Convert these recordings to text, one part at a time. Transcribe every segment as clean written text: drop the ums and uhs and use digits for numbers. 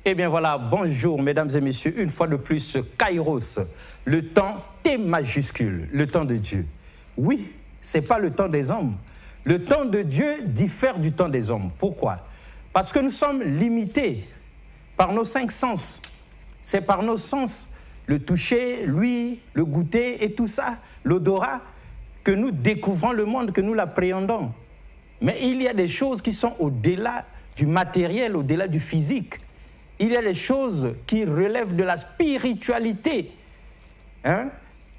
Eh bien voilà, bonjour mesdames et messieurs, une fois de plus, Kairos, le temps T majuscule, le temps de Dieu. Oui, ce n'est pas le temps des hommes. Le temps de Dieu diffère du temps des hommes. Pourquoi? Parce que nous sommes limités par nos 5 sens. C'est par nos sens, le toucher, l'ouïe, le goûter et tout ça, l'odorat, que nous découvrons le monde, que nous l'appréhendons. Mais il y a des choses qui sont au-delà du matériel, au-delà du physique. Il y a des choses qui relèvent de la spiritualité,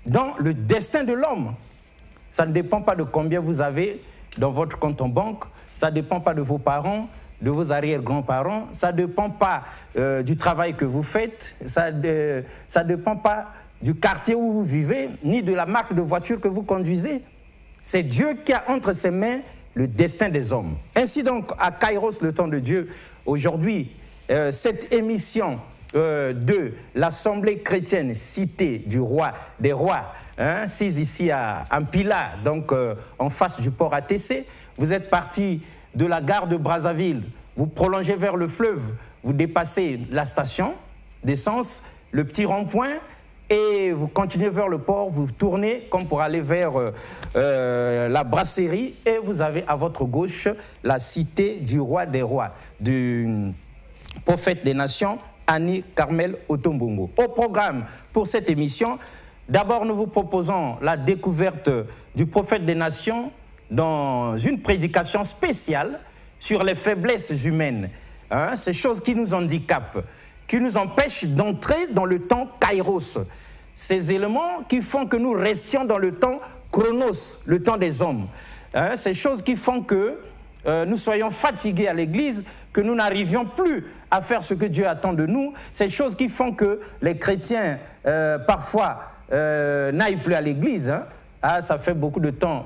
dans le destin de l'homme. Ça ne dépend pas de combien vous avez dans votre compte en banque, ça ne dépend pas de vos parents, de vos arrière-grands-parents, ça ne dépend pas du travail que vous faites, ça ne dépend pas du quartier où vous vivez, ni de la marque de voiture que vous conduisez. C'est Dieu qui a entre ses mains le destin des hommes. Ainsi donc, à Kairos, le temps de Dieu, aujourd'hui, cette émission de l'Assemblée chrétienne Cité du Roi des Rois, c'est ici à Ampila, donc en face du port ATC. Vous êtes parti de la gare de Brazzaville, vous prolongez vers le fleuve, vous dépassez la station d'essence, le petit rond-point, et vous continuez vers le port, vous tournez comme pour aller vers la brasserie, et vous avez à votre gauche la Cité du Roi des Rois, du prophète des nations, Annie Carmel Otombongo. Au programme pour cette émission, d'abord nous vous proposons la découverte du prophète des nations dans une prédication spéciale sur les faiblesses humaines, ces choses qui nous handicapent, qui nous empêchent d'entrer dans le temps Kairos, ces éléments qui font que nous restions dans le temps Chronos, le temps des hommes, ces choses qui font que nous soyons fatigués à l'église, que nous n'arrivions plus à faire ce que Dieu attend de nous, ces choses qui font que les chrétiens, parfois, n'aillent plus à l'église. Ça fait beaucoup de temps.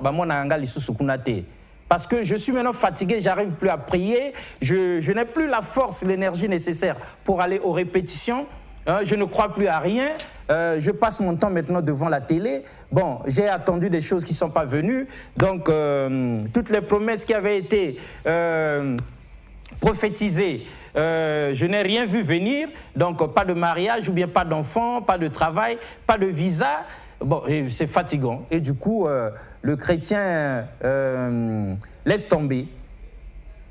Parce que je suis maintenant fatigué, j'arrive plus à prier, je n'ai plus la force, l'énergie nécessaire pour aller aux répétitions, je ne crois plus à rien, je passe mon temps maintenant devant la télé. Bon, j'ai attendu des choses qui ne sont pas venues, donc toutes les promesses qui avaient été prophétisées, je n'ai rien vu venir, donc pas de mariage ou bien pas d'enfant, pas de travail, pas de visa. Bon, c'est fatigant. Et du coup, le chrétien laisse tomber.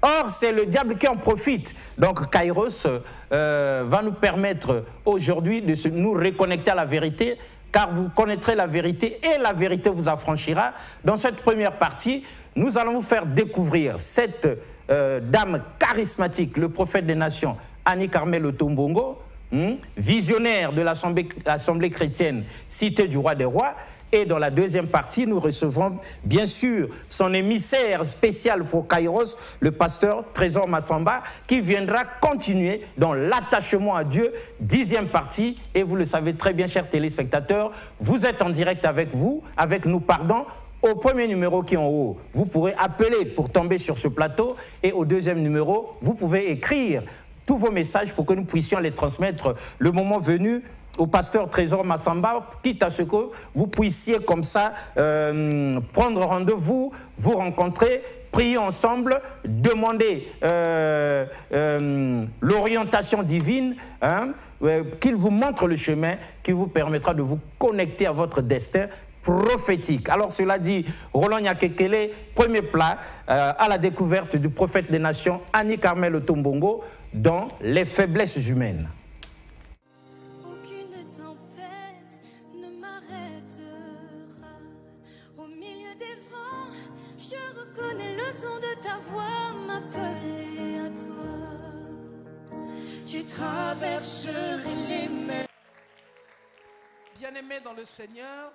Or, c'est le diable qui en profite. Donc, Kairos va nous permettre aujourd'hui de nous reconnecter à la vérité, car vous connaîtrez la vérité et la vérité vous affranchira. Dans cette première partie, nous allons vous faire découvrir cette dame charismatique, le prophète des nations, Annie Carmel Otombongo, visionnaire de l'Assemblée chrétienne Cité du Roi des Rois. Et dans la deuxième partie, nous recevrons bien sûr son émissaire spécial pour Kairos, le pasteur Trésor Massamba, qui viendra continuer dans l'attachement à Dieu, 10e partie. Et vous le savez très bien, chers téléspectateurs, vous êtes en direct avec nous, au premier numéro qui est en haut. Vous pourrez appeler pour tomber sur ce plateau, et au deuxième numéro, vous pouvez écrire tous vos messages pour que nous puissions les transmettre le moment venu au pasteur Trésor Massamba, quitte à ce que vous puissiez comme ça prendre rendez-vous, vous rencontrer, prier ensemble, demander l'orientation divine, qu'il vous montre le chemin qui vous permettra de vous connecter à votre destin prophétique. Alors cela dit, Roland Nyakekele, premier plat à la découverte du prophète des nations, Annie Carmel Otombongo, dans les faiblesses humaines. Aucune tempête ne m'arrêtera. Au milieu des vents, je reconnais le son de ta voix m'appeler à toi. Tu traverserais les mers. Bien-aimés dans le Seigneur,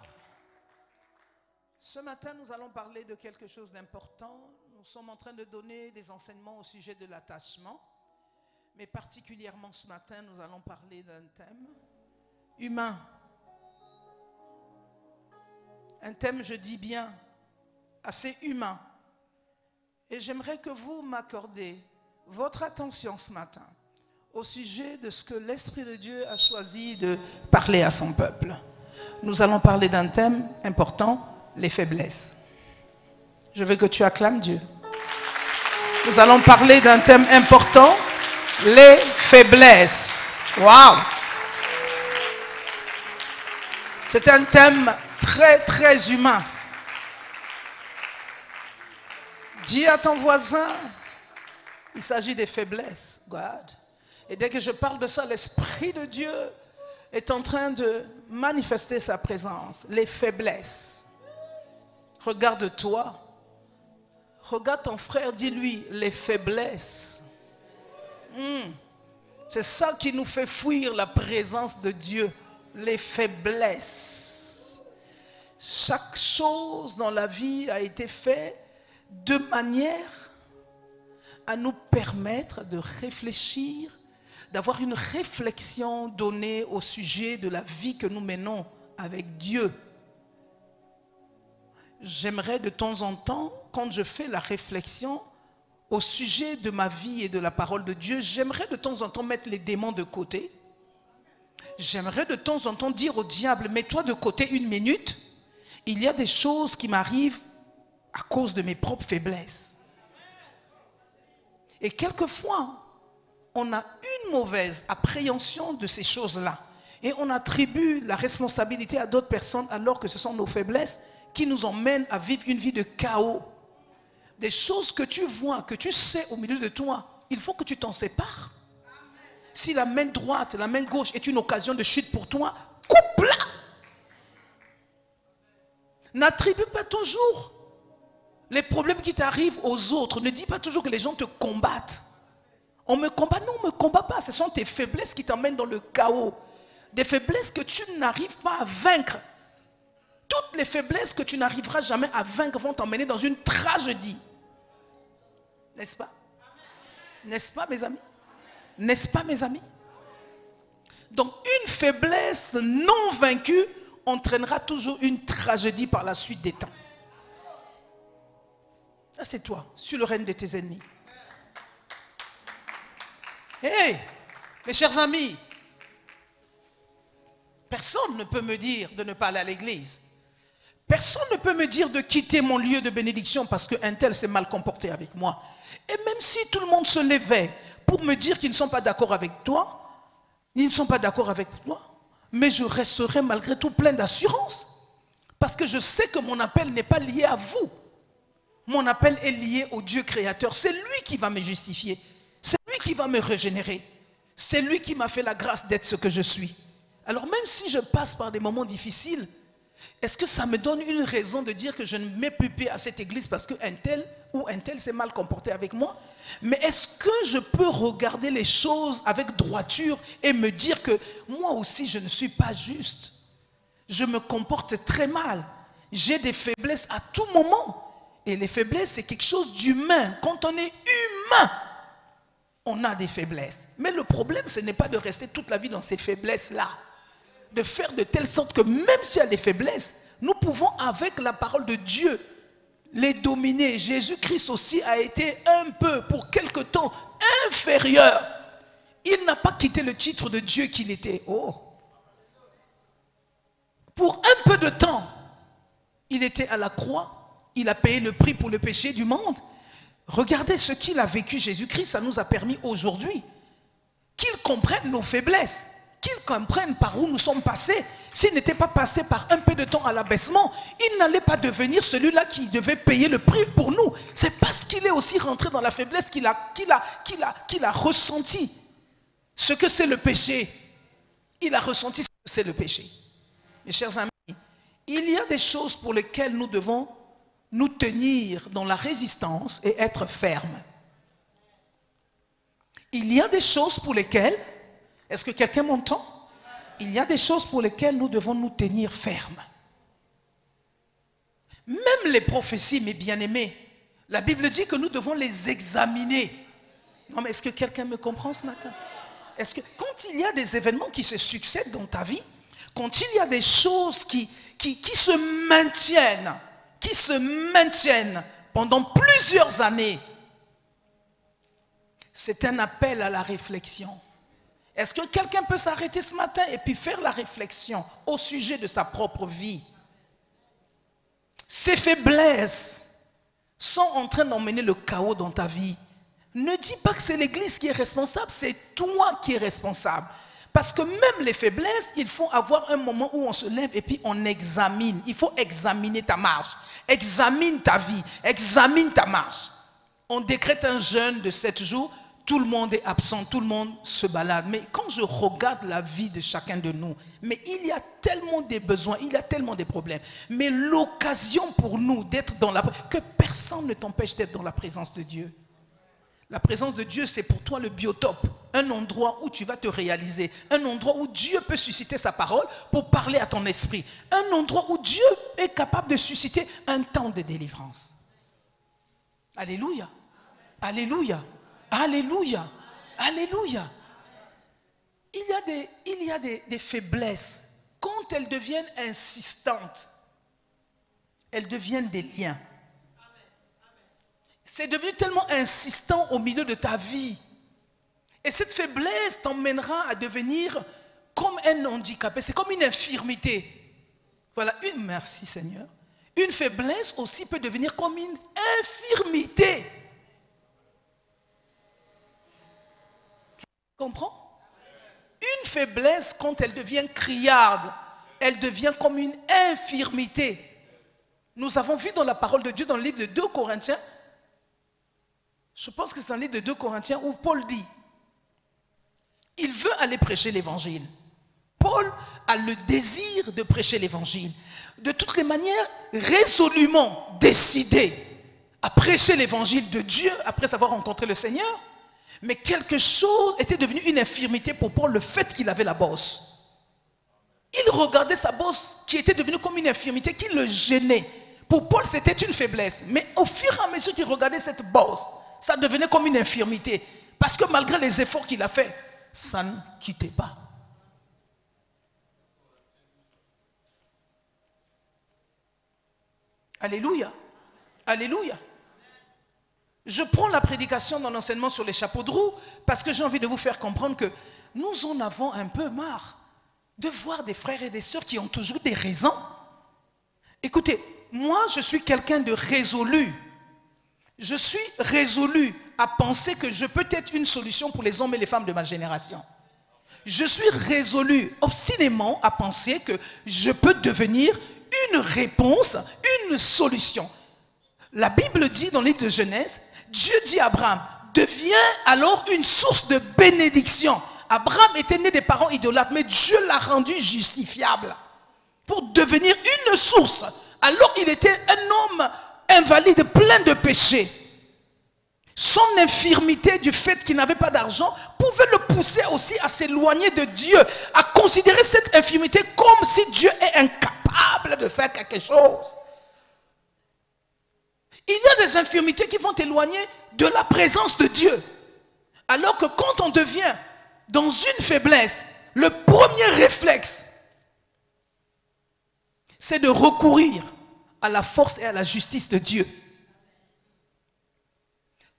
ce matin, nous allons parler de quelque chose d'important. Nous sommes en train de donner des enseignements au sujet de l'attachement. Mais particulièrement ce matin, nous allons parler d'un thème humain. Un thème, je dis bien, assez humain. Et j'aimerais que vous m'accordez votre attention ce matin au sujet de ce que l'Esprit de Dieu a choisi de parler à son peuple. Nous allons parler d'un thème important, les faiblesses. Je veux que tu acclames Dieu. Nous allons parler d'un thème important, les faiblesses. Waouh! C'est un thème très, très humain. Dis à ton voisin, il s'agit des faiblesses. God. Et dès que je parle de ça, l'Esprit de Dieu est en train de manifester sa présence. Les faiblesses. Regarde-toi. Regarde ton frère, dis-lui les faiblesses. C'est ça qui nous fait fuir la présence de Dieu. Les faiblesses. Chaque chose dans la vie a été faite de manière à nous permettre de réfléchir, d'avoir une réflexion donnée au sujet de la vie que nous menons avec Dieu. J'aimerais de temps en temps, quand je fais la réflexion au sujet de ma vie et de la parole de Dieu, j'aimerais de temps en temps mettre les démons de côté. J'aimerais de temps en temps dire au diable, mets-toi de côté une minute. Il y a des choses qui m'arrivent à cause de mes propres faiblesses. Et quelquefois, on a une mauvaise appréhension de ces choses-là. Et on attribue la responsabilité à d'autres personnes alors que ce sont nos faiblesses qui nous emmènent à vivre une vie de chaos. Des choses que tu vois, que tu sais au milieu de toi, il faut que tu t'en sépares. Si la main droite, la main gauche est une occasion de chute pour toi, coupe-la. N'attribue pas toujours les problèmes qui t'arrivent aux autres. Ne dis pas toujours que les gens te combattent. On me combat, non, on ne me combat pas. Ce sont tes faiblesses qui t'emmènent dans le chaos. Des faiblesses que tu n'arrives pas à vaincre. Toutes les faiblesses que tu n'arriveras jamais à vaincre vont t'emmener dans une tragédie. N'est-ce pas? N'est-ce pas, mes amis? N'est-ce pas, mes amis? Donc, une faiblesse non vaincue entraînera toujours une tragédie par la suite des temps. Assieds-toi sur le règne de tes ennemis. Hey, mes chers amis, personne ne peut me dire de ne pas aller à l'église. Personne ne peut me dire de quitter mon lieu de bénédiction parce qu'un tel s'est mal comporté avec moi. Et même si tout le monde se levait pour me dire qu'ils ne sont pas d'accord avec toi, ils ne sont pas d'accord avec toi, mais je resterai malgré tout plein d'assurance. Parce que je sais que mon appel n'est pas lié à vous. Mon appel est lié au Dieu créateur. C'est lui qui va me justifier. C'est lui qui va me régénérer. C'est lui qui m'a fait la grâce d'être ce que je suis. Alors même si je passe par des moments difficiles, est-ce que ça me donne une raison de dire que je ne mets plus pied à cette église parce qu'un tel ou un tel s'est mal comporté avec moi? Mais est-ce que je peux regarder les choses avec droiture et me dire que moi aussi je ne suis pas juste? Je me comporte très mal. J'ai des faiblesses à tout moment. Et les faiblesses, c'est quelque chose d'humain. Quand on est humain, on a des faiblesses. Mais le problème, ce n'est pas de rester toute la vie dans ces faiblesses-là. De faire de telle sorte que même s'il y a des faiblesses, nous pouvons, avec la parole de Dieu, les dominer. Jésus-Christ aussi a été un peu, pour quelque temps, inférieur. Il n'a pas quitté le titre de Dieu qu'il était. Oh. Pour un peu de temps, il était à la croix. Il a payé le prix pour le péché du monde. Regardez ce qu'il a vécu, Jésus-Christ. Ça nous a permis aujourd'hui qu'il comprenne nos faiblesses, qu'il comprenne par où nous sommes passés. S'il n'était pas passé par un peu de temps à l'abaissement, il n'allait pas devenir celui-là qui devait payer le prix pour nous. C'est parce qu'il est aussi rentré dans la faiblesse qu'il a ressenti ce que c'est le péché. Il a ressenti ce que c'est le péché. Mes chers amis, il y a des choses pour lesquelles nous devons nous tenir dans la résistance et être fermes. Il y a des choses pour lesquelles, est-ce que quelqu'un m'entend? Il y a des choses pour lesquelles nous devons nous tenir fermes. Même les prophéties, mes bien-aimés, la Bible dit que nous devons les examiner. Non, mais est-ce que quelqu'un me comprend ce matin? Est-ce que quand il y a des événements qui se succèdent dans ta vie, quand il y a des choses qui se maintiennent pendant plusieurs années, c'est un appel à la réflexion. Est-ce que quelqu'un peut s'arrêter ce matin et puis faire la réflexion au sujet de sa propre vie? Ces faiblesses sont en train d'emmener le chaos dans ta vie. Ne dis pas que c'est l'Église qui est responsable, c'est toi qui es responsable. Parce que même les faiblesses, il faut avoir un moment où on se lève et puis on examine. Il faut examiner ta marche. Examine ta vie. Examine ta marche. On décrète un jeûne de 7 jours. Tout le monde est absent. Tout le monde se balade. Mais quand je regarde la vie de chacun de nous, mais il y a tellement de besoins, il y a tellement de problèmes. Mais l'occasion pour nous d'être dans la... que personne ne t'empêche d'être dans la présence de Dieu. La présence de Dieu, c'est pour toi le biotope, un endroit où tu vas te réaliser, un endroit où Dieu peut susciter sa parole pour parler à ton esprit, un endroit où Dieu est capable de susciter un temps de délivrance. Alléluia, alléluia, alléluia, alléluia. Il y a des faiblesses. Quand elles deviennent insistantes, elles deviennent des liens. C'est devenu tellement insistant au milieu de ta vie. Et cette faiblesse t'emmènera à devenir comme un handicapé. C'est comme une infirmité. Voilà, merci Seigneur. Une faiblesse aussi peut devenir comme une infirmité. Tu comprends? Une faiblesse, quand elle devient criarde, elle devient comme une infirmité. Nous avons vu dans la parole de Dieu, dans le livre de 2 Corinthiens, je pense que c'est un livre de 2 Corinthiens où Paul dit, il veut aller prêcher l'évangile. Paul a le désir de prêcher l'évangile. De toutes les manières, résolument décidé à prêcher l'évangile de Dieu après avoir rencontré le Seigneur. Mais quelque chose était devenu une infirmité pour Paul, le fait qu'il avait la bosse. Il regardait sa bosse qui était devenue comme une infirmité qui le gênait. Pour Paul, c'était une faiblesse. Mais au fur et à mesure qu'il regardait cette bosse, ça devenait comme une infirmité. Parce que malgré les efforts qu'il a fait, ça ne quittait pas. Alléluia. Alléluia. Je prends la prédication dans l'enseignement sur les chapeaux de roue parce que j'ai envie de vous faire comprendre que nous en avons un peu marre de voir des frères et des sœurs qui ont toujours des raisons. Écoutez, moi je suis quelqu'un de résolu. Je suis résolu à penser que je peux être une solution pour les hommes et les femmes de ma génération. Je suis résolu obstinément à penser que je peux devenir une réponse, une solution. La Bible dit dans le livre de Genèse, Dieu dit à Abraham, deviens alors une source de bénédiction. Abraham était né des parents idolâtres, mais Dieu l'a rendu justifiable pour devenir une source. Alors il était un homme invalide, plein de péchés. Son infirmité du fait qu'il n'avait pas d'argent pouvait le pousser aussi à s'éloigner de Dieu, à considérer cette infirmité comme si Dieu est incapable de faire quelque chose. Il y a des infirmités qui vont t'éloigner de la présence de Dieu. Alors que quand on devient dans une faiblesse, le premier réflexe, c'est de recourir à la force et à la justice de Dieu.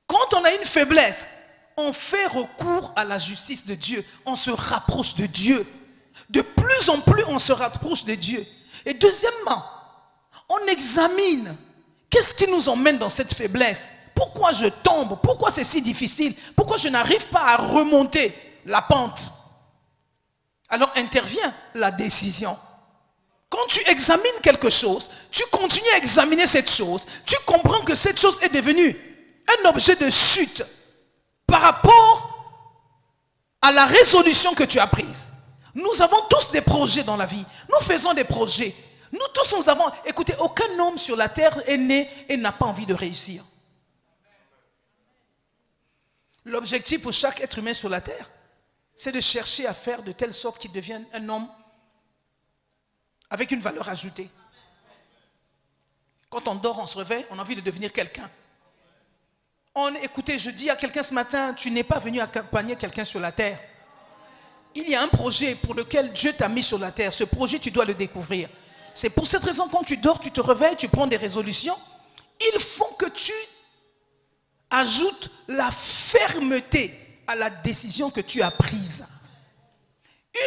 Quand on a une faiblesse, on fait recours à la justice de Dieu. On se rapproche de Dieu. De plus en plus, on se rapproche de Dieu. Et deuxièmement, on examine. Qu'est-ce qui nous emmène dans cette faiblesse? Pourquoi je tombe? Pourquoi c'est si difficile? Pourquoi je n'arrive pas à remonter la pente? Alors intervient la décision. Quand tu examines quelque chose, tu continues à examiner cette chose, tu comprends que cette chose est devenue un objet de chute par rapport à la résolution que tu as prise. Nous avons tous des projets dans la vie. Nous faisons des projets. Nous tous, nous avons... Écoutez, aucun homme sur la terre est né et n'a pas envie de réussir. L'objectif pour chaque être humain sur la terre, c'est de chercher à faire de telle sorte qu'il devienne un homme avec une valeur ajoutée. Quand on dort, on se réveille, on a envie de devenir quelqu'un. Écoutez, je dis à quelqu'un ce matin, tu n'es pas venu accompagner quelqu'un sur la terre. Il y a un projet pour lequel Dieu t'a mis sur la terre. Ce projet, tu dois le découvrir. C'est pour cette raison, quand tu dors, tu te réveilles, tu prends des résolutions. Il faut que tu ajoutes la fermeté à la décision que tu as prise.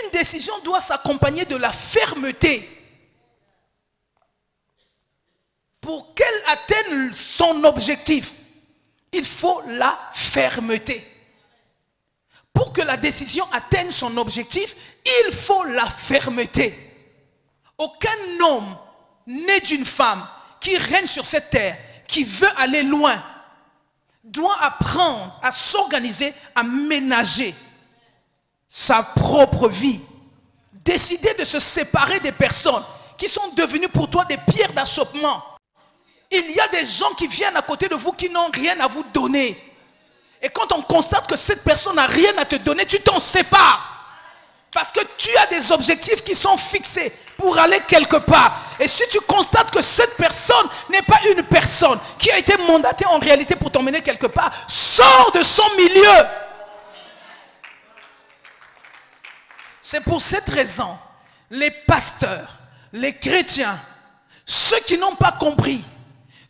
Une décision doit s'accompagner de la fermeté pour qu'elle atteigne son objectif. il faut la fermeté. Pour que la décision atteigne son objectif, il faut la fermeté. Aucun homme né d'une femme qui règne sur cette terre, qui veut aller loin, doit apprendre à s'organiser, à ménager sa propre vie. Décider de se séparer des personnes qui sont devenues pour toi des pierres d'achoppement. Il y a des gens qui viennent à côté de vous qui n'ont rien à vous donner. Et quand on constate que cette personne n'a rien à te donner, tu t'en sépares. Parce que tu as des objectifs qui sont fixés pour aller quelque part. Et si tu constates que cette personne n'est pas une personne qui a été mandatée en réalité pour t'emmener quelque part, sors de son milieu. C'est pour cette raison, les pasteurs, les chrétiens, ceux qui n'ont pas compris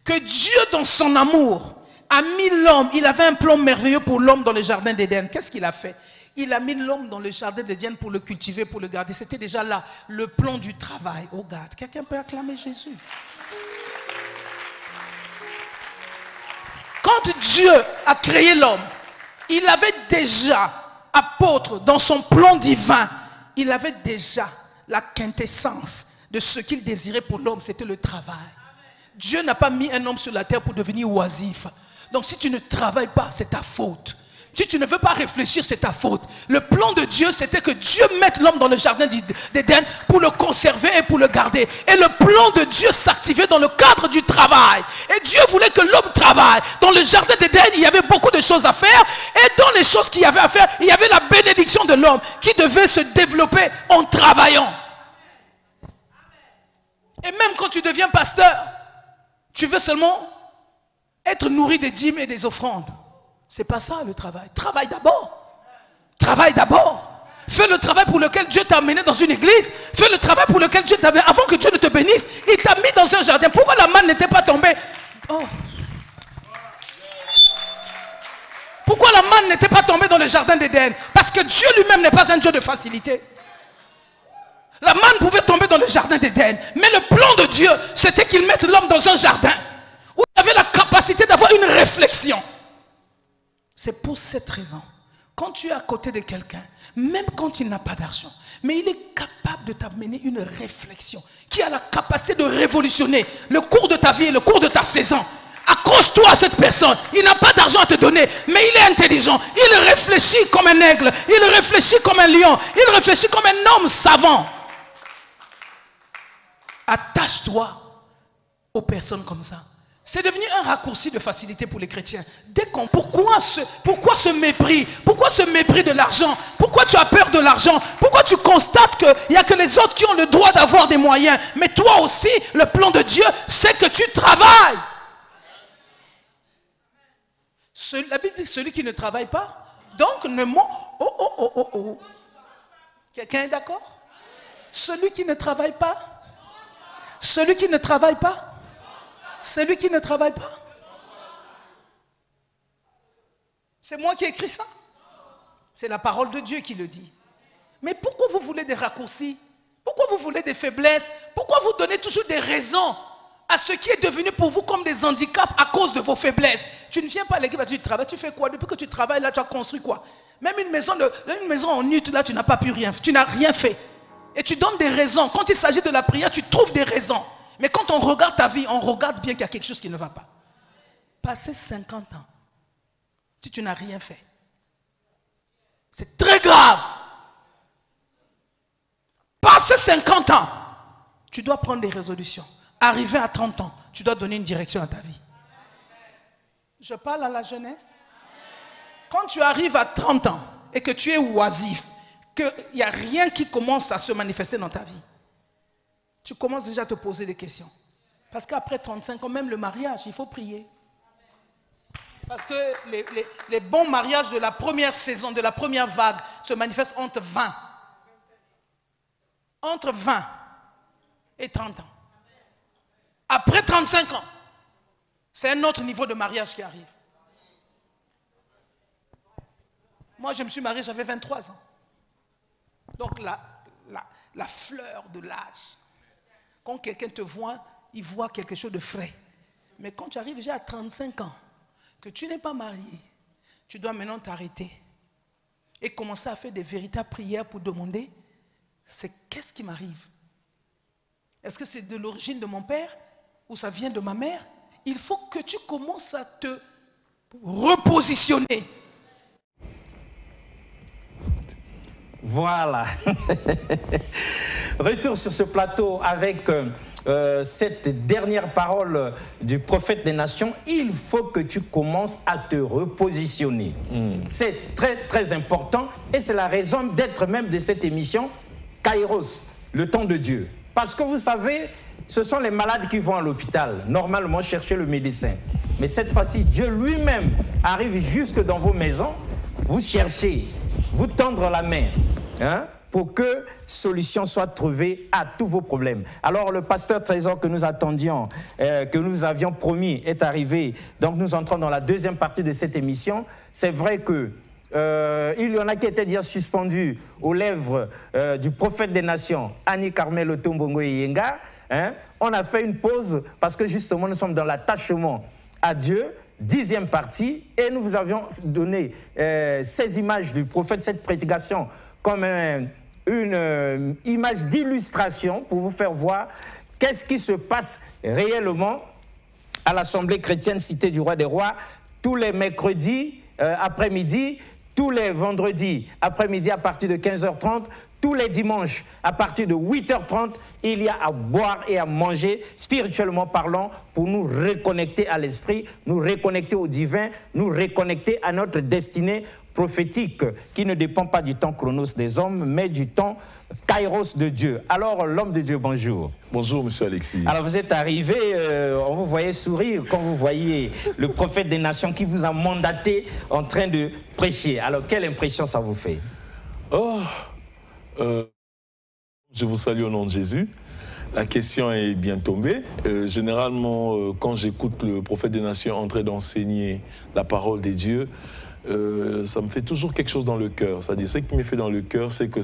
que Dieu dans son amour a mis l'homme, il avait un plan merveilleux pour l'homme dans le jardin d'Éden. Qu'est-ce qu'il a fait? Il a mis l'homme dans le jardin d'Éden pour le cultiver, pour le garder. C'était déjà là, le plan du travail. Oh God, quelqu'un peut acclamer Jésus. Quand Dieu a créé l'homme, il avait déjà, apôtre, dans son plan divin, il avait déjà la quintessence de ce qu'il désirait pour l'homme, c'était le travail. Dieu n'a pas mis un homme sur la terre pour devenir oisif. Donc si tu ne travailles pas, c'est ta faute. Si tu ne veux pas réfléchir, c'est ta faute. Le plan de Dieu, c'était que Dieu mette l'homme dans le jardin d'Éden pour le conserver et pour le garder. Et le plan de Dieu s'activait dans le cadre du travail. Et Dieu voulait que l'homme travaille. Dans le jardin d'Éden, il y avait beaucoup de choses à faire. Et dans les choses qu'il y avait à faire, il y avait la bénédiction de l'homme qui devait se développer en travaillant. Et même quand tu deviens pasteur, tu veux seulement être nourri des dîmes et des offrandes. C'est pas ça le travail. Travaille d'abord. Travaille d'abord. Fais le travail pour lequel Dieu t'a amené dans une église. Fais le travail pour lequel Dieu t'a amené. Avant que Dieu ne te bénisse, il t'a mis dans un jardin. Pourquoi la manne n'était pas tombée? Oh. Pourquoi la manne n'était pas tombée dans le jardin d'Éden? Parce que Dieu lui-même n'est pas un Dieu de facilité. La manne pouvait tomber dans le jardin d'Éden. Mais le plan de Dieu, c'était qu'il mette l'homme dans un jardin où il avait la capacité d'avoir une réflexion. C'est pour cette raison, quand tu es à côté de quelqu'un, même quand il n'a pas d'argent, mais il est capable de t'amener une réflexion qui a la capacité de révolutionner le cours de ta vie et le cours de ta saison. Accroche-toi à cette personne. Il n'a pas d'argent à te donner, mais il est intelligent. Il réfléchit comme un aigle, il réfléchit comme un lion, il réfléchit comme un homme savant. Attache-toi aux personnes comme ça. C'est devenu un raccourci de facilité pour les chrétiens. Pourquoi ce mépris? Pourquoi ce mépris de l'argent? Pourquoi tu as peur de l'argent? Pourquoi tu constates qu'il n'y a que les autres qui ont le droit d'avoir des moyens? Mais toi aussi, le plan de Dieu, c'est que tu travailles. La Bible dit celui qui ne travaille pas, donc ne ment. Oh. Quelqu'un est d'accord? Celui qui ne travaille pas. Celui qui ne travaille pas. Celui qui ne travaille pas. C'est moi qui ai écrit ça. C'est la parole de Dieu qui le dit. Mais pourquoi vous voulez des raccourcis? Pourquoi vous voulez des faiblesses? Pourquoi vous donnez toujours des raisons à ce qui est devenu pour vous comme des handicaps à cause de vos faiblesses? Tu ne viens pas à l'église, tu travailles, tu fais quoi? Depuis que tu travailles là, tu as construit quoi? Même une maison en nut là, tu n'as pas pu rien, tu n'as rien fait. Et tu donnes des raisons. Quand il s'agit de la prière, tu trouves des raisons. Mais quand on regarde ta vie, on regarde bien qu'il y a quelque chose qui ne va pas. Passer 50 ans, si tu n'as rien fait, c'est très grave. Passer 50 ans, tu dois prendre des résolutions. Arriver à 30 ans, tu dois donner une direction à ta vie. Je parle à la jeunesse. Quand tu arrives à 30 ans et que tu es oisif, qu'il n'y a rien qui commence à se manifester dans ta vie, tu commences déjà à te poser des questions. Parce qu'après 35 ans, même le mariage, il faut prier. Parce que les bons mariages de la première saison, de la première vague, se manifestent entre 20. Entre 20 et 30 ans. Après 35 ans, c'est un autre niveau de mariage qui arrive. Moi, je me suis marié, j'avais 23 ans. Donc, la fleur de l'âge. Quand quelqu'un te voit, il voit quelque chose de frais. Mais quand tu arrives déjà à 35 ans, que tu n'es pas marié, tu dois maintenant t'arrêter et commencer à faire des véritables prières pour demander, c'est qu'est-ce qui m'arrive? Est-ce que c'est de l'origine de mon père ou ça vient de ma mère? Il faut que tu commences à te repositionner. Voilà. Retour sur ce plateau avec cette dernière parole du prophète des nations. Il faut que tu commences à te repositionner. C'est très très important et c'est la raison d'être même de cette émission Kairos, le temps de Dieu. Parce que vous savez, ce sont les malades qui vont à l'hôpital, normalement chercher le médecin. Mais cette fois-ci, Dieu lui-même arrive jusque dans vos maisons, vous cherchez, vous tendre la main, hein, pour que solution soit trouvée à tous vos problèmes. Alors le pasteur Trésor que nous attendions, que nous avions promis est arrivé. Donc nous entrons dans la deuxième partie de cette émission. C'est vrai que il y en a qui étaient déjà suspendus aux lèvres du prophète des nations, Annie Carmel Otombongo Yenga. Hein? On a fait une pause parce que justement nous sommes dans l'attachement à Dieu, 10e partie, et nous vous avions donné ces images du prophète, cette prédication comme une image d'illustration pour vous faire voir qu'est-ce qui se passe réellement à l'Assemblée chrétienne Cité du Roi des Rois tous les mercredis après-midi, tous les vendredis après-midi à partir de 15h30, tous les dimanches à partir de 8h30, il y a à boire et à manger, spirituellement parlant, pour nous reconnecter à l'esprit, nous reconnecter au divin, nous reconnecter à notre destinée prophétique qui ne dépend pas du temps chronos des hommes, mais du temps kairos de Dieu. Alors, l'homme de Dieu, bonjour. Bonjour, monsieur Alexis. Alors, vous êtes arrivé, on vous voyait sourire quand vous voyez le prophète des nations qui vous a mandaté en train de prêcher. Alors, quelle impression ça vous fait? Je vous salue au nom de Jésus. La question est bien tombée. Généralement, quand j'écoute le prophète des nations en train d'enseigner la parole des dieux, ça me fait toujours quelque chose dans le cœur. C'est-à-dire, ce qui me fait dans le cœur, c'est que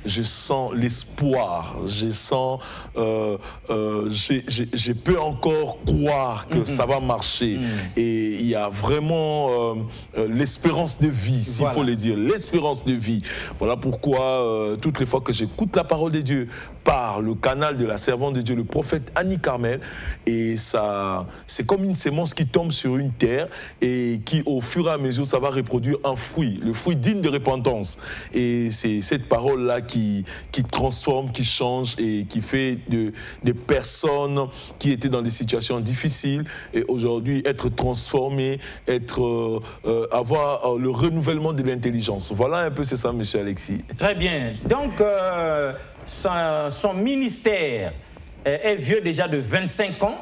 je sens l'espoir, je sens, je peux encore croire que ça va marcher. Et il y a vraiment l'espérance de vie, s'il faut le dire, l'espérance de vie. Voilà pourquoi, toutes les fois que j'écoute la parole de Dieu par le canal de la servante de Dieu, le prophète Annie Carmel, et ça, c'est comme une sémence qui tombe sur une terre et qui, au fur et à mesure, ça va reproduire un fruit, le fruit digne de repentance. Et c'est cette parole-là qui transforme, qui change et qui fait des personnes qui étaient dans des situations difficiles et aujourd'hui être transformées, avoir le renouvellement de l'intelligence. Voilà un peu, c'est ça, monsieur Alexis. Très bien. Donc, son ministère est vieux déjà de 25 ans.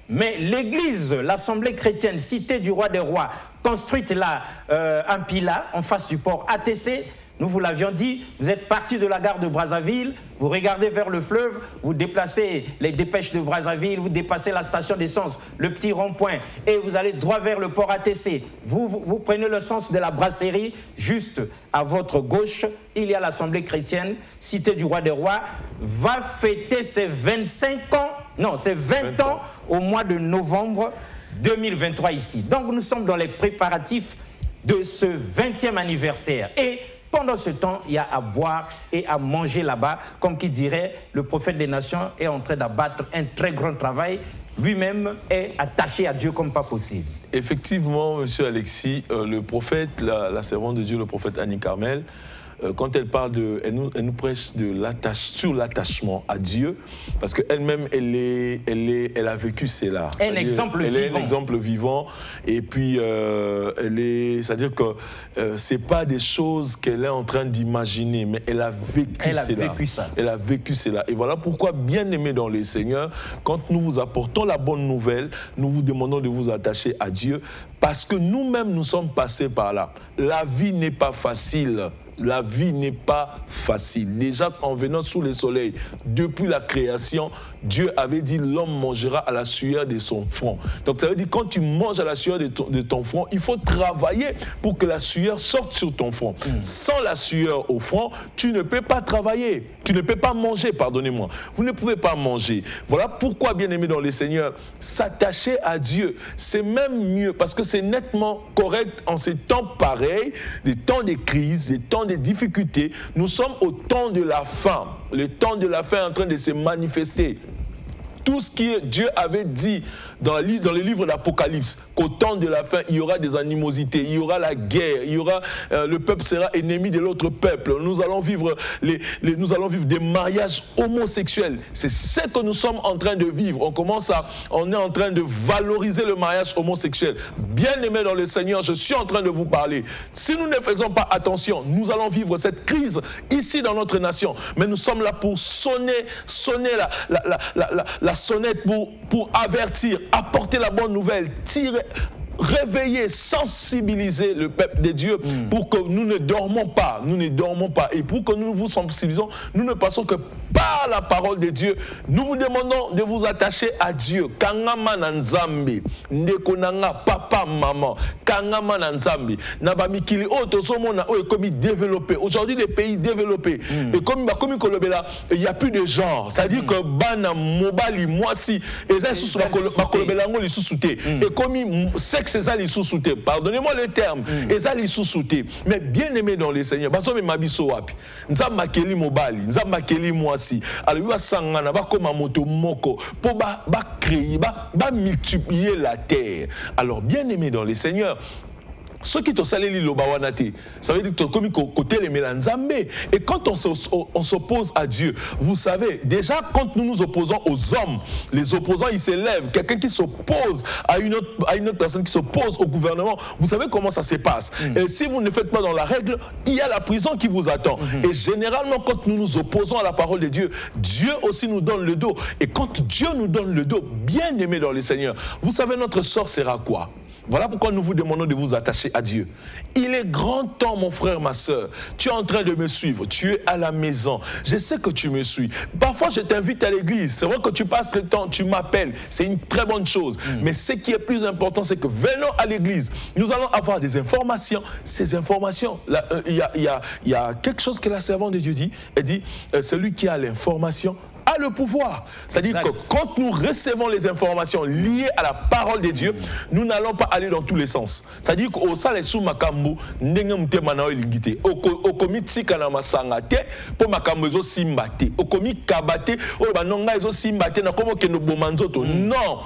Mais l'Église, l'Assemblée chrétienne, Cité du Roi des Rois, construite là, en Pila, en face du port ATC, nous vous l'avions dit, vous êtes parti de la gare de Brazzaville, vous regardez vers le fleuve, vous déplacez les dépêches de Brazzaville, vous dépassez la station d'essence, le petit rond-point, et vous allez droit vers le port ATC. Vous prenez le sens de la brasserie, juste à votre gauche, il y a l'Assemblée chrétienne, Cité du Roi des Rois, va fêter ses 25 ans, non, c'est 20 ans au mois de novembre 2023 ici. Donc nous sommes dans les préparatifs de ce 20e anniversaire. Et pendant ce temps, il y a à boire et à manger là-bas. Comme qui dirait, le prophète des nations est en train d'abattre un très grand travail. Lui-même est attaché à Dieu comme pas possible. Effectivement, monsieur Alexis, le prophète, la servante de Dieu, le prophète Annie Carmel, quand elle parle elle nous prêche sur l'attachement à Dieu, parce qu'elle-même, elle a vécu cela. Un exemple vivant. Elle est un exemple vivant, et puis c'est-à-dire que c'est pas des choses qu'elle est en train d'imaginer, mais elle a vécu cela. Elle a vécu cela. Et voilà pourquoi, bien aimé dans le Seigneur, quand nous vous apportons la bonne nouvelle, nous vous demandons de vous attacher à Dieu, parce que nous-mêmes, nous sommes passés par là. La vie n'est pas facile. La vie n'est pas facile. Déjà, en venant sous le soleil, depuis la création, Dieu avait dit l'homme mangera à la sueur de son front. Donc ça veut dire quand tu manges à la sueur de ton front, il faut travailler pour que la sueur sorte sur ton front. Sans la sueur au front, tu ne peux pas travailler. Tu ne peux pas manger, pardonnez-moi. Vous ne pouvez pas manger. Voilà pourquoi, bien-aimés dans le Seigneur, s'attacher à Dieu, c'est même mieux parce que c'est nettement correct en ces temps pareils, des temps de crise, des temps de difficultés. Nous sommes au temps de la fin. Le temps de la fin est en train de se manifester. Tout ce que Dieu avait dit dans le livre d'Apocalypse, qu'au temps de la fin, il y aura des animosités, il y aura la guerre, il y aura, le peuple sera ennemi de l'autre peuple. Nous allons vivre des mariages homosexuels. C'est ce que nous sommes en train de vivre. On est en train de valoriser le mariage homosexuel. Bien-aimés dans le Seigneur, je suis en train de vous parler. Si nous ne faisons pas attention, nous allons vivre cette crise ici dans notre nation. Mais nous sommes là pour sonner la sonnette pour avertir, apporter la bonne nouvelle, réveiller, sensibiliser le peuple de Dieu pour que nous ne dormons pas, et pour que nous vous sensibilisons, nous ne passons que par la parole de Dieu. Nous vous demandons de vous attacher à Dieu. Kangama na nzambe, ndekonanga papa maman, kangama na nzambe. Nabamikili o tozomona o ekomi développé. Aujourd'hui les pays développés et comme kolobela, il y a plus de genre. Ça dit que bana mobali mwasi eza sous kolobela ngo li sous-souté et comme sexe eza li sous-souté. Pardonnez-moi le terme. Eza li sous-souté. Mais bien aimé dans le Seigneur, baso me mabiso wapi. Nzamba keli mobali, nzamba keli mwasi. Alors, il va s'engagner, va comme un moto moko, pour créer, multiplier la terre. Alors, bien aimé dans les Seigneurs, ceux qui te salent l'obawanate, ça veut dire que comme côté les mélanzambe. Et quand on s'oppose à Dieu, vous savez, déjà quand nous nous opposons aux hommes, les opposants ils s'élèvent. Quelqu'un qui s'oppose à une autre personne qui s'oppose au gouvernement, vous savez comment ça se passe. Et si vous ne faites pas dans la règle, il y a la prison qui vous attend. Et généralement, quand nous nous opposons à la parole de Dieu, Dieu aussi nous donne le dos. Et quand Dieu nous donne le dos, bien aimé dans le Seigneur, vous savez notre sort sera quoi? Voilà pourquoi nous vous demandons de vous attacher à Dieu. Il est grand temps, mon frère, ma soeur. Tu es en train de me suivre. Tu es à la maison. Je sais que tu me suis. Parfois, je t'invite à l'église. C'est vrai que tu passes le temps, tu m'appelles. C'est une très bonne chose. Mais ce qui est plus important, c'est que venons à l'église. Nous allons avoir des informations. Ces informations, il y a quelque chose que la servante de Dieu dit. Elle dit, celui qui a l'information a le pouvoir. C'est-à-dire que quand nous recevons les informations liées à la parole de Dieu, nous n'allons pas aller dans tous les sens. C'est-à-dire qu'au sale sous makambu, ndenge manao elingite, au komi tikana masangate, pour makambu ezo simbate, au komi kabate, au banonga ezo simbate, na komo ke no bomanzoto. Non.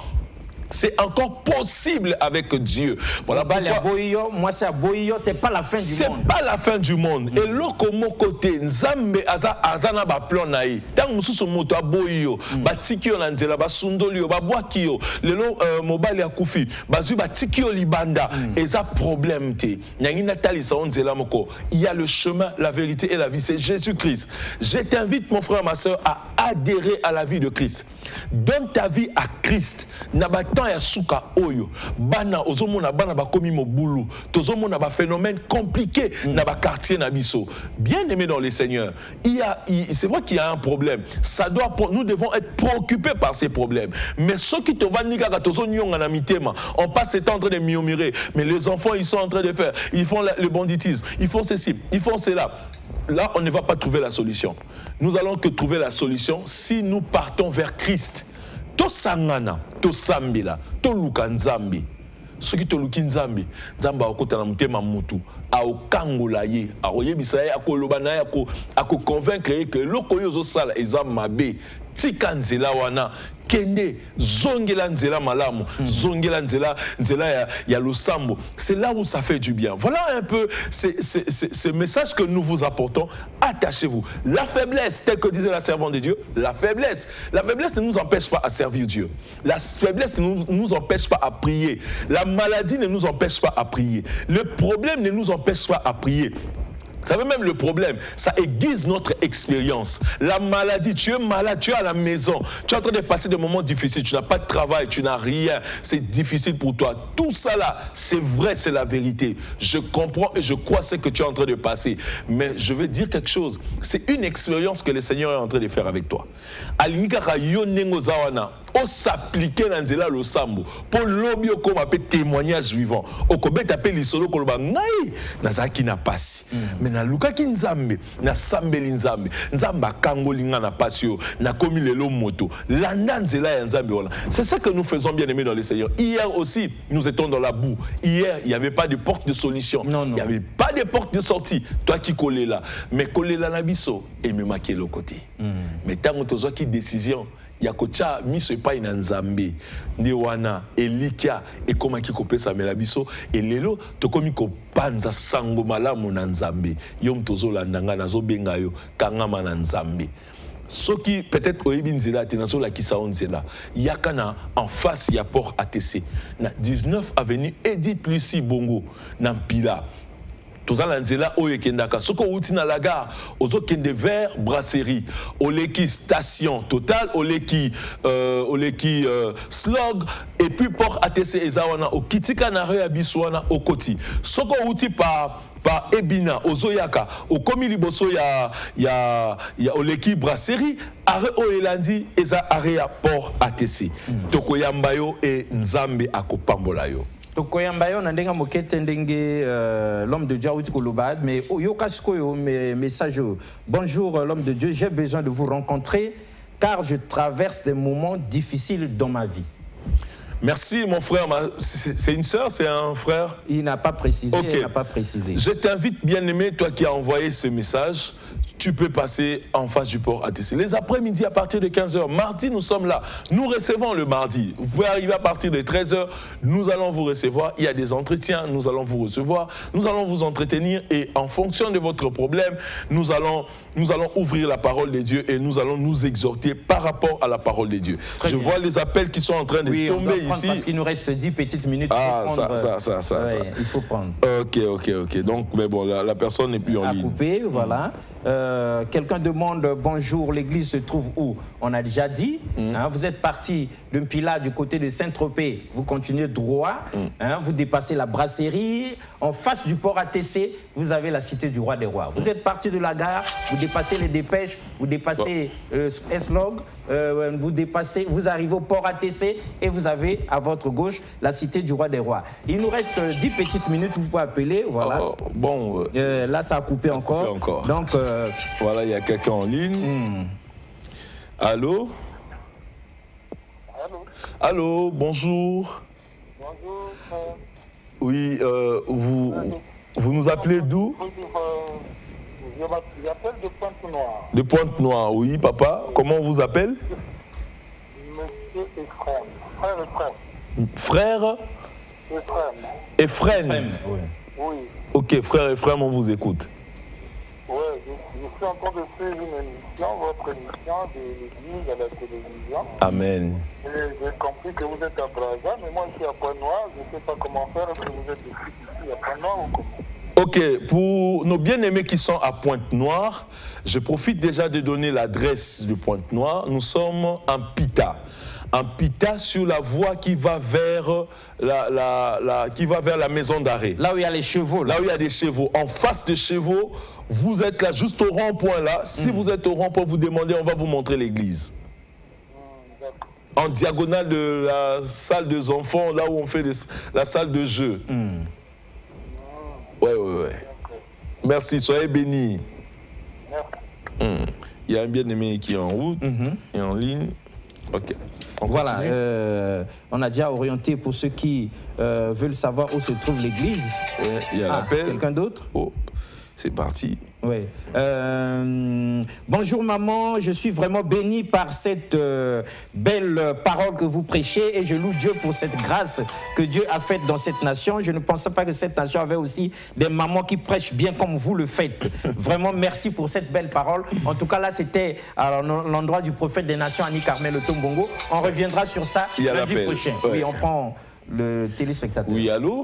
C'est encore possible avec Dieu. Voilà pourquoi. Moi, c'est Aboyo, c'est pas la fin du monde. C'est pas la fin du monde. Et l'autre côté, Nzambe azana ba plan naï. Tant mususu moto Aboyo, ba sikio na nzela, ba sundolio, ba boakio, lelo mobile ya kufi, ba zu ba tikio libanda. Et ça problème te. Nyangi natali sa nzela moko. Il y a le chemin, la vérité et la vie. C'est Jésus-Christ. Je t'invite, mon frère, ma soeur, à adhérer à la vie de Christ. Donne ta vie à Christ. Nabatan ya suka oyo. Bana ozomona bana bakomi mobulu. Tozomona ba phénomène compliqué na ba quartier na biso. Bien aimé dans les Seigneurs. C'est vrai qu'il y a un problème. Nous devons être préoccupés par ces problèmes. Mais ceux qui te vendent nika tozonyonga na mitema, on passe ce temps en train de murmurer. Mais les enfants ils sont en train de faire, ils font le banditisme, ils font ceci, ils font cela. Là, on ne va pas trouver la solution. Nous allons que trouver la solution si nous partons vers Christ. To sangana, to sambila, to luka nzambi. Ce qui te luki nzambi, nzamba okota na mutema mutu, a okangola ye, a oyebisa ye, akoloba na ye, ako convaincre que loko yo zo sala ezam mabe, tika nzela wana. Kende, zongela nzela malamu, zongela nzela ya losambo. C'est là où ça fait du bien. Voilà un peu ce message que nous vous apportons. Attachez-vous. La faiblesse, telle que disait la servante de Dieu, la faiblesse ne nous empêche pas à servir Dieu. La faiblesse ne nous empêche pas à prier. La maladie ne nous empêche pas à prier. Le problème ne nous empêche pas à prier. Ça veut même le problème, ça aiguise notre expérience. La maladie, tu es malade, tu es à la maison, tu es en train de passer des moments difficiles, tu n'as pas de travail, tu n'as rien, c'est difficile pour toi. Tout ça là, c'est vrai, c'est la vérité. Je comprends et je crois ce que tu es en train de passer. Mais je veux dire quelque chose, c'est une expérience que le Seigneur est en train de faire avec toi. On s'appliquer dans nzela lo sambo pour lobby comme un témoignage vivant au kobet appelle lisolo koloba ngai nazaki na pasi mais na luka ki nzambe na sambeli nzambe nzamba kangolinga na pasio na komi lelo moto landa nzela ya nzambe ona. C'est ça que nous faisons, bien aimés dans le Seigneur. Hier aussi nous étions dans la boue. Hier il n'y avait pas de porte de solution, il n'y avait pas de porte de sortie. Toi qui collais là, mais collais là na biso et me maquer le côté. Mais tant que tu as qui décision yakocha miso epai na nzambe nde wana elikia ekomaki kopesa mela biso elelo tokomi kopanza sango malamu na nzambe yo mtozolanda nga nazobenga yo kangama na nzambe soki peut-être oyebi nzela te nazolakisa yo nzela yaka na en face ya port ATC na 19 avenue Edith Lucie Bongo na Mpila. Tozala nzela oyo kendaka soko uti na la gare ozokende vers brasserie oleki station Total oleki slog et puis port ATC ezawana okitika na rue ya biswana okoti soko uti pa Ebina ozoyaka okomi liboso ya oleki brasserie arrêt oyelandi eza arrêt ya port ATC tokoyamba yo e nzambe akopambola yo. Tokoyambayo nandenga mokete ndenge l'homme de Dieu a kolobad mais yokasko message. Bonjour l'homme de Dieu, j'ai besoin de vous rencontrer car je traverse des moments difficiles dans ma vie. Merci mon frère, c'est une sœur, c'est un frère? Il n'a pas précisé, okay. Il n'a pas précisé. Je t'invite bien aimé, toi qui as envoyé ce message, tu peux passer en face du port ATC. Les après-midi à partir de 15h. Mardi, nous sommes là. Nous recevons le mardi. Vous pouvez arriver à partir de 13h. Nous allons vous recevoir. Il y a des entretiens. Nous allons vous recevoir. Nous allons vous entretenir. Et en fonction de votre problème, nous allons ouvrir la parole de Dieu et nous allons nous exhorter par rapport à la parole de Dieu. Je vois les appels qui sont en train de tomber ici. Parce qu'il nous reste 10 petites minutes. Ah, il faut prendre. Ok. Donc, mais bon, la personne n'est plus en ligne. Couper, voilà. Quelqu'un demande bonjour, l'église se trouve où? On a déjà dit, vous êtes parti de Mpila du côté de Saint-Tropez, vous continuez droit, vous dépassez la brasserie, en face du port ATC, vous avez la cité du roi des rois. Vous êtes parti de la gare, vous dépassez les dépêches, vous dépassez S-Log, vous arrivez au port ATC et vous avez à votre gauche la cité du roi des rois. Il nous reste 10 petites minutes, vous pouvez appeler, voilà. Là ça a coupé encore. Donc voilà, il y a quelqu'un en ligne. Allô? Allô, bonjour. Bonjour. Oui, vous nous appelez d'où? J'appelle de Pointe-Noire. De Pointe-Noire, oui, papa. Comment on vous appelle? Monsieur Ephraim. Frère Ephraim. Oui. Ok, frère Ephraim, on vous écoute. Oui, je suis en train de suivre une émission, votre émission de l'église à la télévision. Amen. Et j'ai compris que vous êtes à Brazza, mais moi je suis à Pointe-Noire, je ne sais pas comment faire, est-ce que vous êtes ici à Pointe-Noire ou comment? Ok, pour nos bien-aimés qui sont à Pointe-Noire, je profite déjà de donner l'adresse de Pointe-Noire. Nous sommes en Pita. En Pita, sur la voie qui va vers la maison d'arrêt. Là où il y a les chevaux. Là où il y a des chevaux. En face des chevaux, vous êtes là, juste au rond-point là. Si vous êtes au rond-point, vous demandez, on va vous montrer l'église. En diagonale de la salle des enfants, là où on fait la salle de jeu. Ouais. Merci, soyez bénis. Il y a un bien-aimé qui est en route et en ligne. Ok. Voilà, on a déjà orienté pour ceux qui veulent savoir où se trouve l'église. Il y a l'appel. Quelqu'un d'autre? Oh, c'est parti. Oui. Bonjour maman, je suis vraiment béni par cette belle parole que vous prêchez et je loue Dieu pour cette grâce que Dieu a faite dans cette nation. Je ne pensais pas que cette nation avait aussi des mamans qui prêchent bien comme vous le faites. Vraiment merci pour cette belle parole. En tout cas là c'était à l'endroit du prophète des nations, Annie Carmel Tombongo. On reviendra sur ça lundi prochain. Ouais. Oui, on prend le téléspectateur. Oui, allô?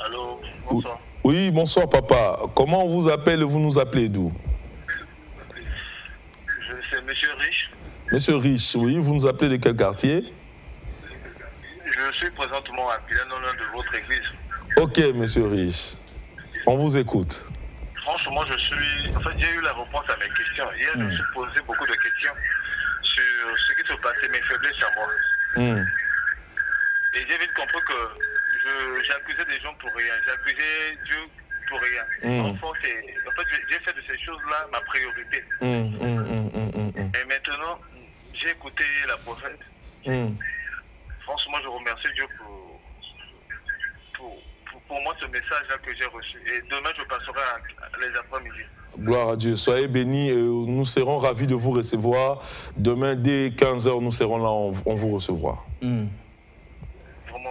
Allô, bonsoir. Oui, bonsoir papa. Comment on vous appelle et vous nous appelez d'où? C'est Monsieur Rich. Monsieur Rich, oui, vous nous appelez de quel quartier? Je suis présentement à Pilan, au nom de votre église. Ok, Monsieur Rich. On vous écoute. Franchement, j'ai eu la réponse à mes questions. Hier, je me suis posé beaucoup de questions sur ce qui se passait, mes faiblesses à moi. Et j'ai vite compris que j'accusais des gens pour rien. J'accusais Dieu pour rien. En fait, j'ai fait de ces choses-là ma priorité. Et maintenant, j'ai écouté la prophète. Franchement, je remercie Dieu pour moi ce message-là que j'ai reçu. Et demain, je passerai les après-midi. Gloire à Dieu. Soyez bénis. Nous serons ravis de vous recevoir. Demain, dès 15 h, nous serons là. On vous recevra. Vraiment,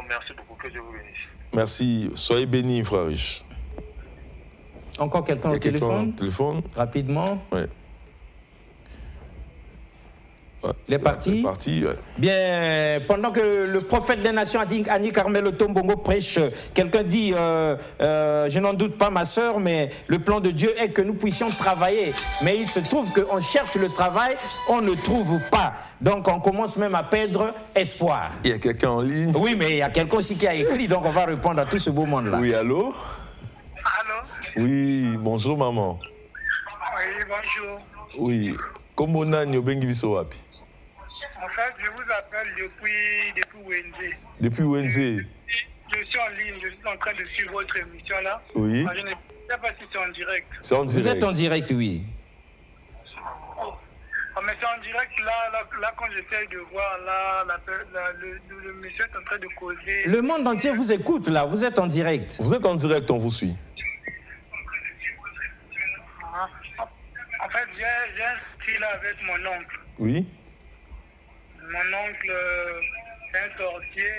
merci beaucoup. Que Dieu vous bénisse. Merci. Soyez bénis, frère Rich. Encore quelqu'un au téléphone? Rapidement. Ouais. Les partis. Ouais. Bien, pendant que le prophète des nations, Annie Carmel Otombongo, prêche, quelqu'un dit, je n'en doute pas ma soeur, mais le plan de Dieu est que nous puissions travailler. Mais il se trouve qu'on cherche le travail, on ne trouve pas. Donc on commence même à perdre espoir. Il y a quelqu'un en ligne? Oui, mais il y a quelqu'un aussi qui a écrit, donc on va répondre à tout ce beau monde-là. Oui, allô? Allô? Oui, bonjour maman. Oui, bonjour. Oui, comment on a Bengi Bisowapi? En fait, je vous appelle depuis Wendy. Depuis Wendy? Je suis en ligne, je suis en train de suivre votre émission là. Oui. Je ne sais pas si c'est en direct. C'est en direct. Vous êtes en direct, oui. Oh. Mais c'est en direct là quand j'essaie de voir là, le monsieur est en train de causer. Le monde entier vous écoute là, vous êtes en direct. Vous êtes en direct, on vous suit. En fait, j'ai inscrit là avec mon oncle. Oui. Mon oncle est un sorcier,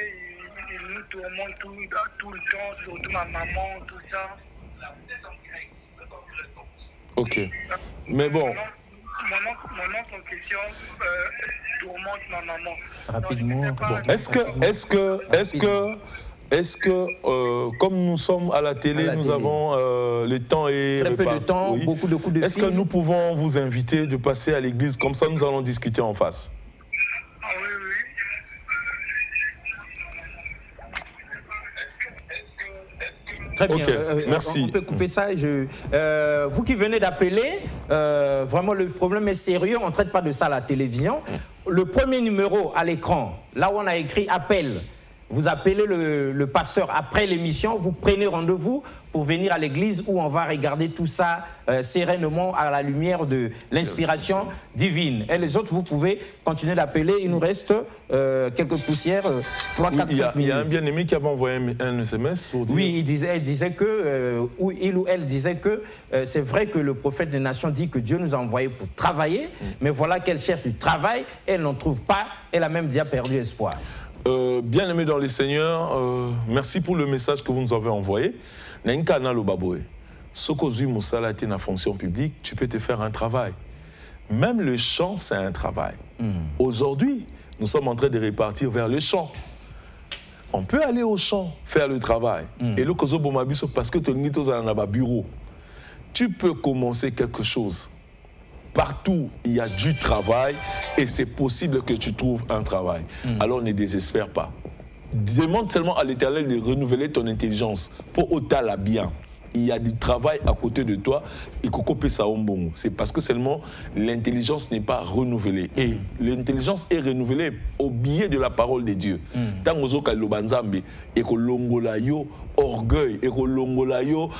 il nous tourmente tout le temps, surtout ma maman, tout ça. Ok. Mais bon. Mon oncle en question tourmente ma maman. Rapidement. Bon. Est-ce que comme nous sommes à la télé, nous avons le temps et très peu de temps, oui. Beaucoup de coups de fil. Est-ce que nous pouvons vous inviter de passer à l'église, comme ça nous allons discuter en face? Ah oui, oui. Très bien, okay, merci. On peut couper ça. Vous qui venez d'appeler, vraiment le problème est sérieux, on ne traite pas de ça à la télévision. Le premier numéro à l'écran, là où on a écrit « Appel », vous appelez le pasteur après l'émission, vous prenez rendez-vous pour venir à l'église où on va regarder tout ça sereinement à la lumière de l'inspiration divine. Et les autres, vous pouvez continuer d'appeler. Il nous reste quelques poussières, 3, 4, 5 minutes. Il y a un bien-aimé qui avait envoyé un SMS pour dire... Oui, il disait que, il ou elle disait que c'est vrai que le prophète des nations dit que Dieu nous a envoyés pour travailler, mais voilà qu'elle cherche du travail, elle n'en trouve pas, elle a même déjà perdu espoir. Bien aimé dans les seigneurs, merci pour le message que vous nous avez envoyé. Naïnkana Lobaboé, Sokozui Moussala était dans la fonction publique, tu peux te faire un travail. Même le chant, c'est un travail. Aujourd'hui, nous sommes en train de répartir vers le chant. On peut aller au champ, faire le travail. Et le Kozo Bomabiso, parce que tu as un bureau, tu peux commencer quelque chose. Partout, il y a du travail et c'est possible que tu trouves un travail. Alors ne désespère pas. Demande seulement à l'Éternel de renouveler ton intelligence pour ôter bien. Il y a du travail à côté de toi et c'est parce que seulement l'intelligence n'est pas renouvelée. Et l'intelligence est renouvelée au biais de la parole de Dieu. Tant que l'Obanzambe et que l'ongolayo orgueil et que l'ongolayo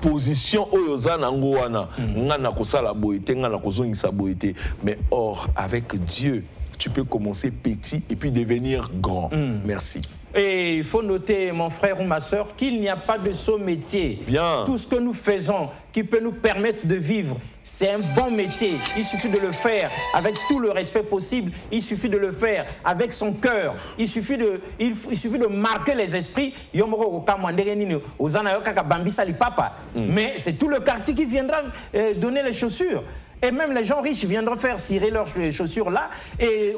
position oyozana ngoana ngana kosala boité ngana kozongisa boité. Mais or avec Dieu tu peux commencer petit et puis devenir grand. Merci. Et il faut noter, mon frère ou ma soeur, qu'il n'y a pas de saut métier. Bien. Tout ce que nous faisons qui peut nous permettre de vivre, c'est un bon métier. Il suffit de le faire avec tout le respect possible. Il suffit de le faire avec son cœur. Il suffit de marquer les esprits. Mais c'est tout le quartier qui viendra donner les chaussures. Et même les gens riches viendront faire cirer leurs chaussures là. Et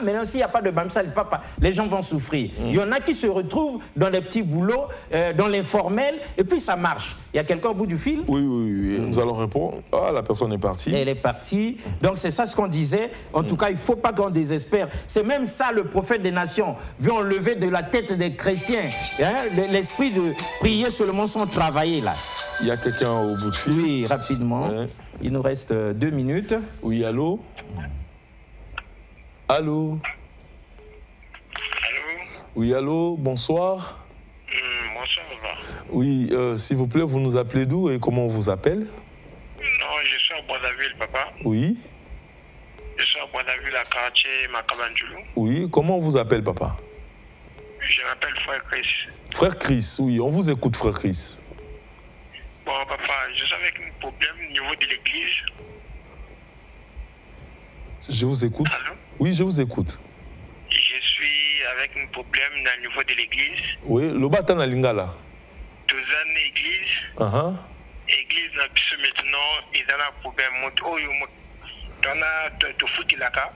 maintenant, s'il n'y a pas de bamsal, papa, les gens vont souffrir. Il y en a qui se retrouvent dans les petits boulots, dans l'informel, et puis ça marche. Il y a quelqu'un au bout du fil? Oui, nous allons répondre. Ah, la personne est partie. Elle est partie. Donc c'est ça ce qu'on disait. En tout cas, il ne faut pas qu'on désespère. C'est même ça le prophète des nations veut enlever de la tête des chrétiens. Hein, l'esprit de prier seulement sans travailler là. Il y a quelqu'un au bout de fil? Oui, rapidement. Ouais. Il nous reste 2 minutes. Oui, allô? Allô? Allô? Oui, allô, bonsoir. Bonsoir, papa. Oui, s'il vous plaît, vous nous appelez d'où et comment on vous appelle? Non, je suis à Boisaville, papa. Oui. Je suis à Boisaville, à quartier Makabanjulu. Oui, comment on vous appelle, papa? Je m'appelle Frère Chris. Frère Chris, oui, on vous écoute, Frère Chris. Bon, papa, je suis avec un problème au niveau de l'église. Je vous écoute. Allô? Oui, je vous écoute. Je suis avec un problème au niveau de l'église. Oui, le bâton à Lingala. 2 ans d'église. Église, maintenant, ils ont un problème. On a tout foutu là-bas.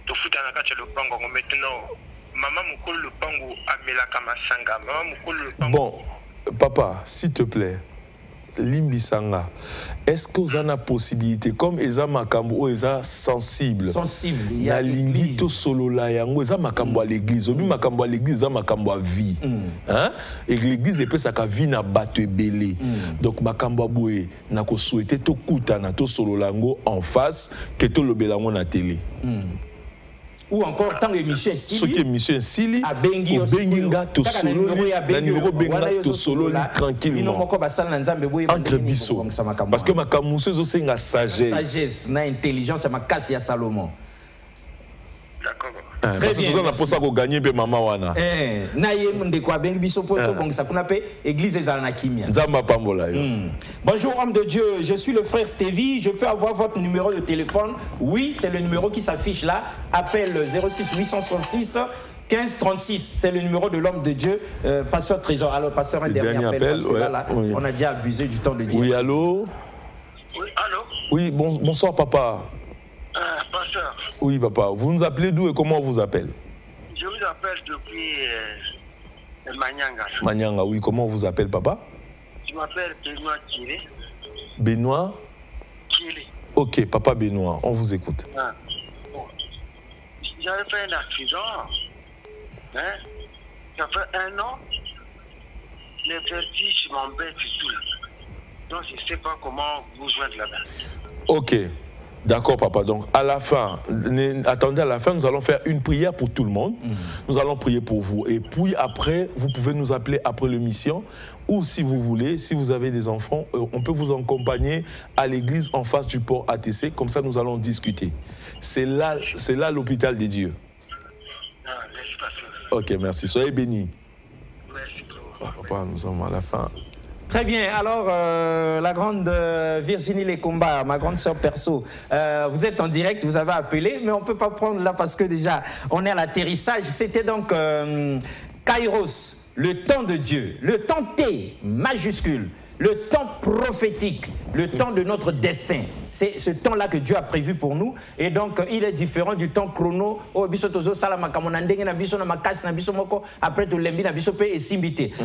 Tout foutu là-bas, c'est le pango. Maintenant, maman me colle le pango à Melaka Masanga. Maman me colle le pango. Bon, papa, s'il te plaît. Limbisanga, est-ce que vous avez la possibilité, comme Eza Makambo, Eza sensible, il y a l'ingito solo la yango, Eza Makambo à l'église, Obi Makambo à l'église, Eza Makambo à vie, hein? Et l'église est peut sa vie na battu belé, donc Makambo boué n'a qu'au souhaité to kutana to solo lango en face que to le belango na télé. Ou encore tant que Michel Sili. Ce qui est Michel Sili, au Benginga, to solo, la numéro Benginga, to solo, tranquillement. Entre bissot. Parce que ma camouseuse aussi a sagesse. Sagesse, na intelligence, c'est ma casse à Salomon. D'accord. Parce que ça n'a pas ça qu'on gagne, mais maman wana. Na yemde quoi bengi biso poto bon ça qu'on appelle église des Anakimia. Nzamba pambola. Bonjour homme de Dieu, je suis le frère Stevie, je peux avoir votre numéro de téléphone? Oui, c'est le numéro qui s'affiche là. Appelle 06 866 15 36, c'est le numéro de l'homme de Dieu, pasteur Trésor. Alors pasteur, un dernier appel parce que là, on a déjà abusé du temps de Dieu. Oui, allô? Oui, allô? Oui, bonsoir papa. Pasteur. Oui, papa. Vous nous appelez d'où et comment on vous appelle? Je vous appelle depuis Manyanga. Manyanga, oui. Comment on vous appelle, papa? Je m'appelle Benoît Kili. Benoît Kili. Ok, papa Benoît, on vous écoute. Bon. J'avais fait un accident. Hein? Ça fait 1 an. Les vertiges m'embêtent tout. Donc je ne sais pas comment vous joindre là-bas. Ok. D'accord, papa. Donc, à la fin, attendez, à la fin, nous allons faire une prière pour tout le monde. Nous allons prier pour vous. Et puis, après, vous pouvez nous appeler après l'émission. Ou, si vous voulez, si vous avez des enfants, on peut vous accompagner à l'église en face du port ATC. Comme ça, nous allons discuter. C'est là l'hôpital des dieux. Ok, merci. Soyez bénis. Merci beaucoup. Papa, nous sommes à la fin. Très bien, alors la grande Virginie Lekomba, ma grande sœur perso, vous êtes en direct, vous avez appelé, mais on ne peut pas prendre là parce que déjà on est à l'atterrissage. C'était donc Kairos, le temps de Dieu, le temps T majuscule, le temps prophétique, le temps de notre destin. C'est ce temps-là que Dieu a prévu pour nous. Et donc, il est différent du temps chrono.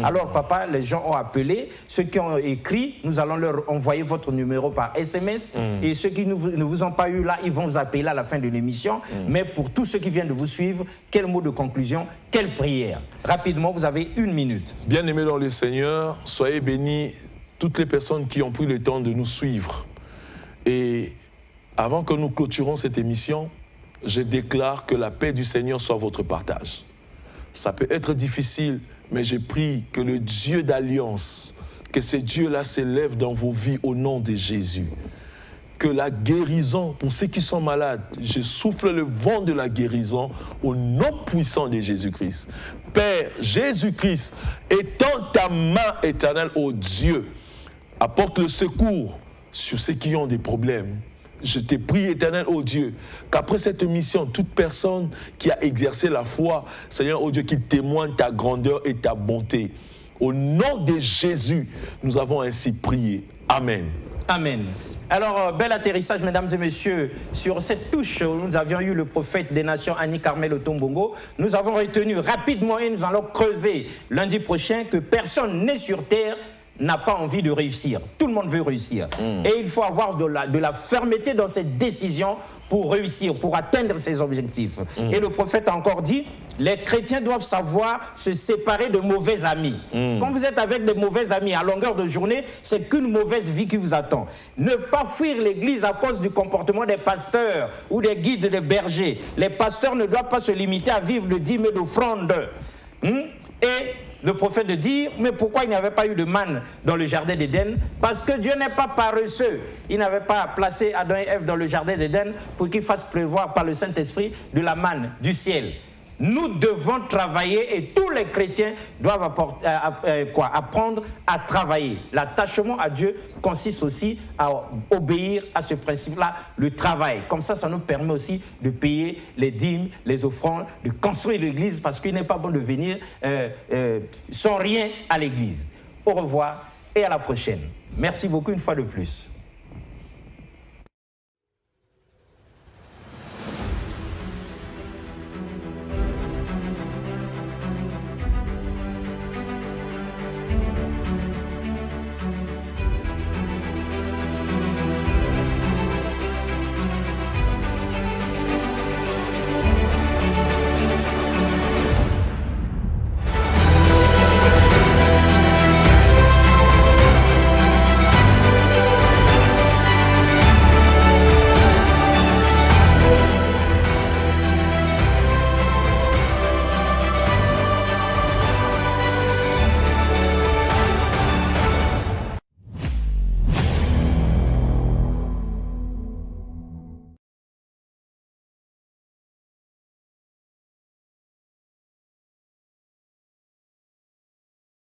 Alors, papa, les gens ont appelé. Ceux qui ont écrit, nous allons leur envoyer votre numéro par SMS. Et ceux qui ne vous ont pas eu là, ils vont vous appeler à la fin de l'émission. Mais pour tous ceux qui viennent de vous suivre, quel mot de conclusion, quelle prière? Rapidement, vous avez 1 minute. Bien-aimés dans le Seigneur, soyez bénis toutes les personnes qui ont pris le temps de nous suivre. Et avant que nous clôturons cette émission, je déclare que la paix du Seigneur soit votre partage. Ça peut être difficile, mais je prie que le Dieu d'alliance, que ce Dieu-là s'élève dans vos vies au nom de Jésus. Que la guérison, pour ceux qui sont malades, je souffle le vent de la guérison au nom puissant de Jésus-Christ. Père Jésus-Christ, étends ta main éternelle au Dieu. Apporte le secours sur ceux qui ont des problèmes. Je te prie, éternel, ô Dieu, qu'après cette mission, toute personne qui a exercé la foi, Seigneur, ô Dieu, qui témoigne ta grandeur et ta bonté. Au nom de Jésus, nous avons ainsi prié. Amen. Amen. Alors, bel atterrissage, mesdames et messieurs, sur cette touche où nous avions eu le prophète des nations, Annie Carmel Otombongo. Nous avons retenu rapidement et nous allons creuser lundi prochain que personne n'est sur terre n'a pas envie de réussir. Tout le monde veut réussir. Et il faut avoir de la fermeté dans cette décision pour réussir, pour atteindre ses objectifs. Et le prophète a encore dit, les chrétiens doivent savoir se séparer de mauvais amis. Quand vous êtes avec de mauvais amis à longueur de journée, c'est qu'une mauvaise vie qui vous attend. Ne pas fuir l'église à cause du comportement des pasteurs ou des guides, des bergers. Les pasteurs ne doivent pas se limiter à vivre de dîmes et d'offrandes. Et le prophète de dire, mais pourquoi il n'y avait pas eu de manne dans le jardin d'Éden? Parce que Dieu n'est pas paresseux. Il n'avait pas placé Adam et Ève dans le jardin d'Éden pour qu'il fasse pleuvoir par le Saint-Esprit de la manne du ciel. Nous devons travailler et tous les chrétiens doivent apprendre à travailler. L'attachement à Dieu consiste aussi à obéir à ce principe-là, le travail. Comme ça, ça nous permet aussi de payer les dîmes, les offrandes, de construire l'église parce qu'il n'est pas bon de venir sans rien à l'église. Au revoir et à la prochaine. Merci beaucoup une fois de plus.